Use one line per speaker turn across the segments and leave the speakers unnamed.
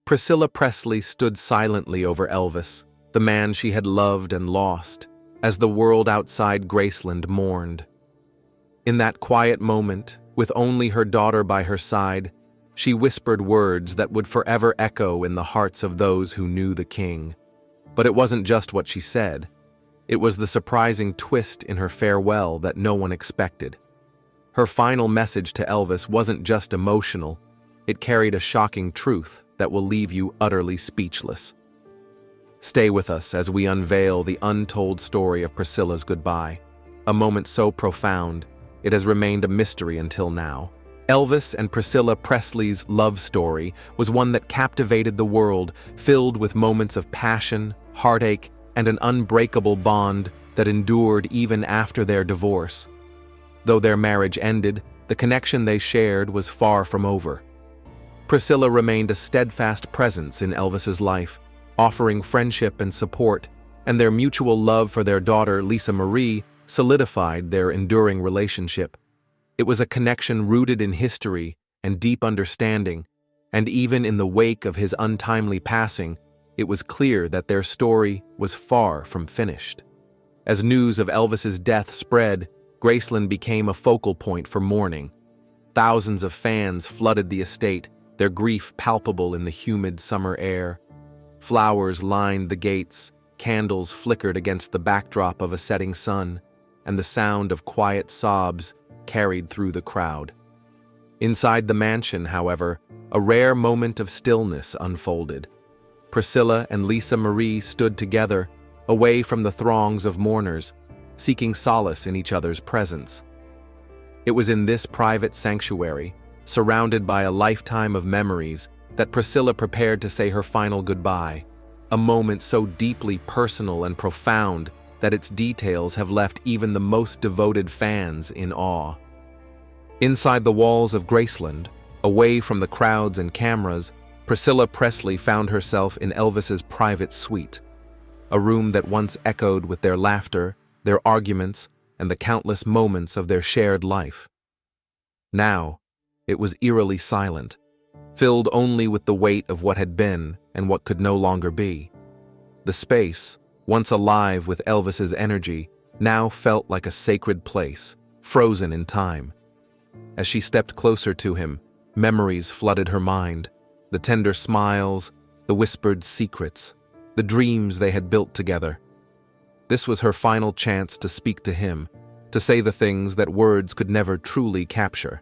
Priscilla Presley stood silently over Elvis, the man she had loved and lost, as the world outside Graceland mourned. In that quiet moment, with only her daughter by her side, she whispered words that would forever echo in the hearts of those who knew the king. But it wasn't just what she said. It was the surprising twist in her farewell that no one expected. Her final message to Elvis wasn't just emotional, it carried a shocking truth that will leave you utterly speechless. Stay with us as we unveil the untold story of Priscilla's goodbye, a moment so profound, it has remained a mystery until now. Elvis and Priscilla Presley's love story was one that captivated the world, filled with moments of passion, heartache, and an unbreakable bond that endured even after their divorce. Though their marriage ended, the connection they shared was far from over. Priscilla remained a steadfast presence in Elvis's life, offering friendship and support, and their mutual love for their daughter, Lisa Marie, solidified their enduring relationship. It was a connection rooted in history and deep understanding, and even in the wake of his untimely passing, it was clear that their story was far from finished. As news of Elvis's death spread, Graceland became a focal point for mourning. Thousands of fans flooded the estate, their grief palpable in the humid summer air. Flowers lined the gates, candles flickered against the backdrop of a setting sun, and the sound of quiet sobs carried through the crowd. Inside the mansion, however, a rare moment of stillness unfolded. Priscilla and Lisa Marie stood together, away from the throngs of mourners, seeking solace in each other's presence. It was in this private sanctuary, surrounded by a lifetime of memories, that Priscilla prepared to say her final goodbye, a moment so deeply personal and profound that its details have left even the most devoted fans in awe. Inside the walls of Graceland, away from the crowds and cameras, Priscilla Presley found herself in Elvis's private suite, a room that once echoed with their laughter, their arguments, and the countless moments of their shared life. Now, it was eerily silent, filled only with the weight of what had been and what could no longer be. The space, once alive with Elvis's energy, now felt like a sacred place, frozen in time. As she stepped closer to him, memories flooded her mind, the tender smiles, the whispered secrets, the dreams they had built together. This was her final chance to speak to him, to say the things that words could never truly capture.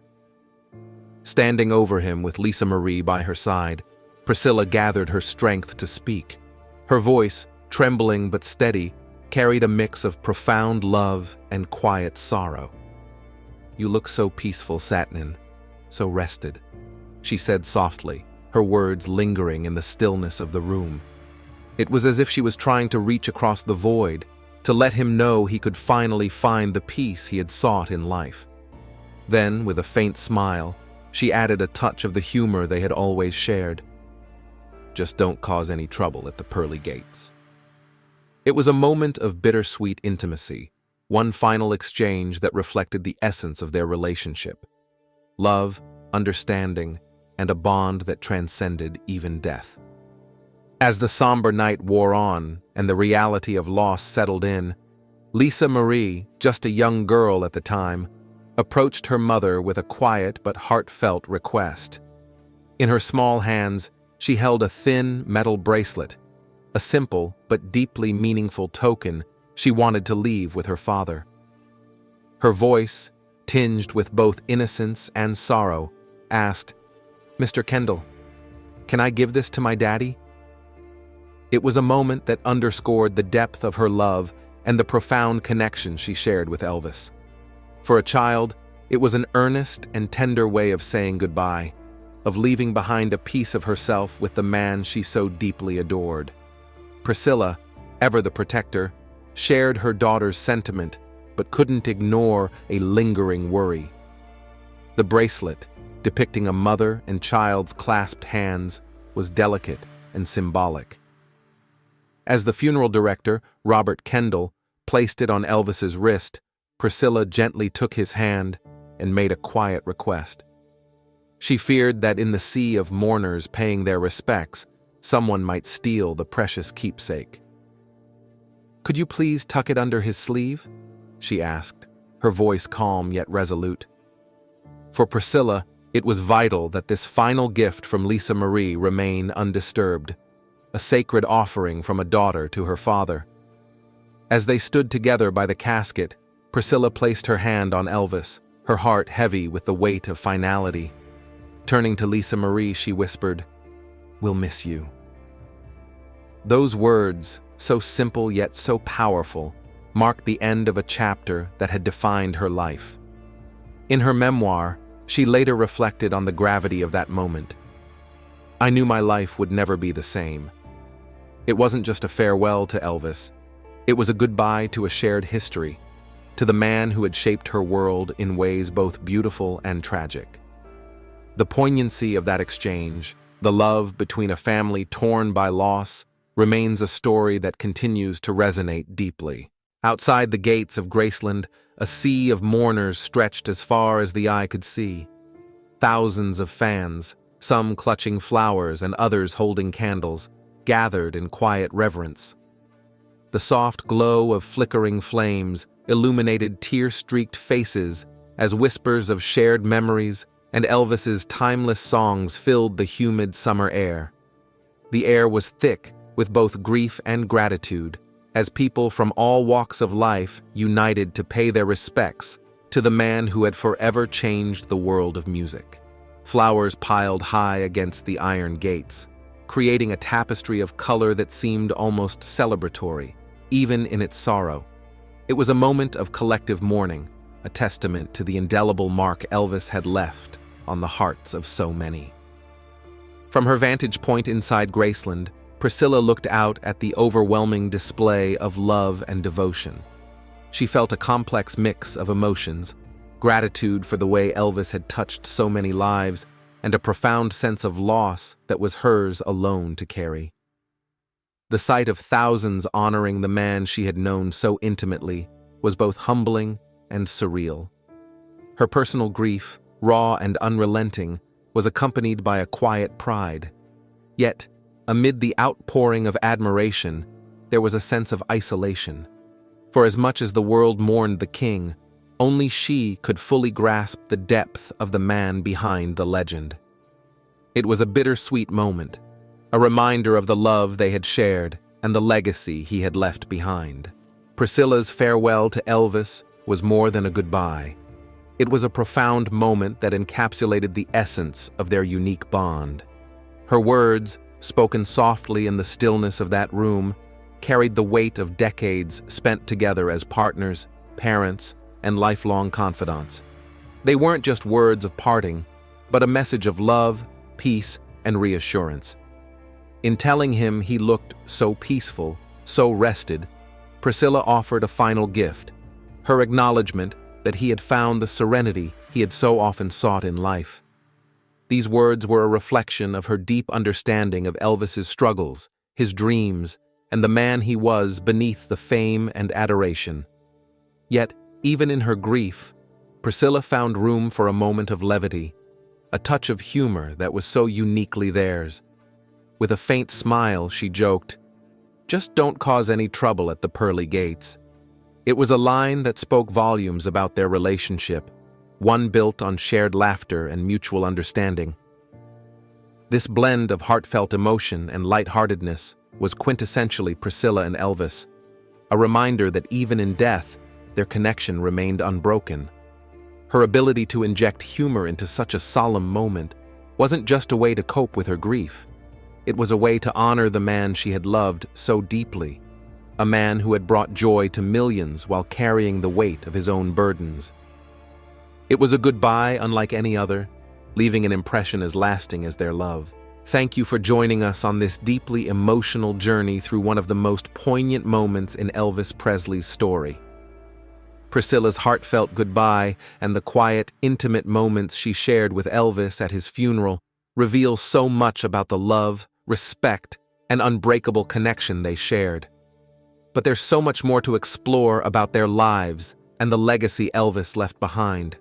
Standing over him with Lisa Marie by her side, Priscilla gathered her strength to speak. Her voice, trembling but steady, carried a mix of profound love and quiet sorrow. "You look so peaceful, Satnin, so rested," she said softly, her words lingering in the stillness of the room. It was as if she was trying to reach across the void, to let him know he could finally find the peace he had sought in life. Then, with a faint smile, she added a touch of the humor they had always shared. "Just don't cause any trouble at the pearly gates." It was a moment of bittersweet intimacy, one final exchange that reflected the essence of their relationship. Love, understanding, and a bond that transcended even death. As the somber night wore on and the reality of loss settled in, Lisa Marie, just a young girl at the time, approached her mother with a quiet but heartfelt request. In her small hands, she held a thin metal bracelet, a simple but deeply meaningful token she wanted to leave with her father. Her voice, tinged with both innocence and sorrow, asked, "Mr. Kendall, can I give this to my daddy?" It was a moment that underscored the depth of her love and the profound connection she shared with Elvis. For a child, it was an earnest and tender way of saying goodbye, of leaving behind a piece of herself with the man she so deeply adored. Priscilla, ever the protector, shared her daughter's sentiment but couldn't ignore a lingering worry. The bracelet, depicting a mother and child's clasped hands, was delicate and symbolic. As the funeral director, Robert Kendall, placed it on Elvis's wrist, Priscilla gently took his hand and made a quiet request. She feared that in the sea of mourners paying their respects, someone might steal the precious keepsake. "Could you please tuck it under his sleeve?" she asked, her voice calm yet resolute. For Priscilla, it was vital that this final gift from Lisa Marie remain undisturbed, a sacred offering from a daughter to her father. As they stood together by the casket, Priscilla placed her hand on Elvis, her heart heavy with the weight of finality. Turning to Lisa Marie, she whispered, "We'll miss you." Those words, so simple yet so powerful, marked the end of a chapter that had defined her life. In her memoir, she later reflected on the gravity of that moment. "I knew my life would never be the same." It wasn't just a farewell to Elvis. It was a goodbye to a shared history, to the man who had shaped her world in ways both beautiful and tragic. The poignancy of that exchange, the love between a family torn by loss, remains a story that continues to resonate deeply. Outside the gates of Graceland, a sea of mourners stretched as far as the eye could see. Thousands of fans, some clutching flowers and others holding candles, gathered in quiet reverence. The soft glow of flickering flames illuminated tear-streaked faces as whispers of shared memories and Elvis's timeless songs filled the humid summer air. The air was thick with both grief and gratitude, as people from all walks of life united to pay their respects to the man who had forever changed the world of music. Flowers piled high against the iron gates, creating a tapestry of color that seemed almost celebratory, even in its sorrow. It was a moment of collective mourning, a testament to the indelible mark Elvis had left on the hearts of so many. From her vantage point inside Graceland, Priscilla looked out at the overwhelming display of love and devotion. She felt a complex mix of emotions, gratitude for the way Elvis had touched so many lives, and a profound sense of loss that was hers alone to carry. The sight of thousands honoring the man she had known so intimately was both humbling and surreal. Her personal grief, raw and unrelenting, was accompanied by a quiet pride. Yet, amid the outpouring of admiration, there was a sense of isolation. For as much as the world mourned the king, only she could fully grasp the depth of the man behind the legend. It was a bittersweet moment, a reminder of the love they had shared and the legacy he had left behind. Priscilla's farewell to Elvis was more than a goodbye. It was a profound moment that encapsulated the essence of their unique bond. Her words, spoken softly in the stillness of that room, carried the weight of decades spent together as partners, parents, and lifelong confidants. They weren't just words of parting, but a message of love, peace, and reassurance. In telling him he looked so peaceful, so rested, Priscilla offered a final gift, her acknowledgement that he had found the serenity he had so often sought in life. These words were a reflection of her deep understanding of Elvis's struggles, his dreams, and the man he was beneath the fame and adoration. Yet, even in her grief, Priscilla found room for a moment of levity, a touch of humor that was so uniquely theirs. With a faint smile, she joked, "Just don't cause any trouble at the pearly gates." It was a line that spoke volumes about their relationship, one built on shared laughter and mutual understanding. This blend of heartfelt emotion and lightheartedness was quintessentially Priscilla and Elvis, a reminder that even in death, their connection remained unbroken. Her ability to inject humor into such a solemn moment wasn't just a way to cope with her grief. It was a way to honor the man she had loved so deeply, a man who had brought joy to millions while carrying the weight of his own burdens. It was a goodbye unlike any other, leaving an impression as lasting as their love. Thank you for joining us on this deeply emotional journey through one of the most poignant moments in Elvis Presley's story. Priscilla's heartfelt goodbye and the quiet, intimate moments she shared with Elvis at his funeral reveal so much about the love, respect, and unbreakable connection they shared. But there's so much more to explore about their lives and the legacy Elvis left behind.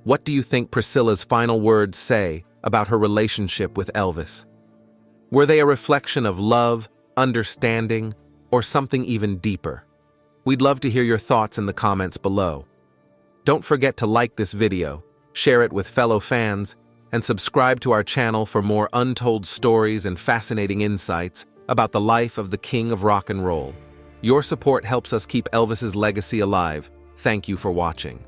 What do you think Priscilla's final words say about her relationship with Elvis? Were they a reflection of love, understanding, or something even deeper? We'd love to hear your thoughts in the comments below. Don't forget to like this video, share it with fellow fans, and subscribe to our channel for more untold stories and fascinating insights about the life of the king of rock and roll. Your support helps us keep Elvis's legacy alive. Thank you for watching.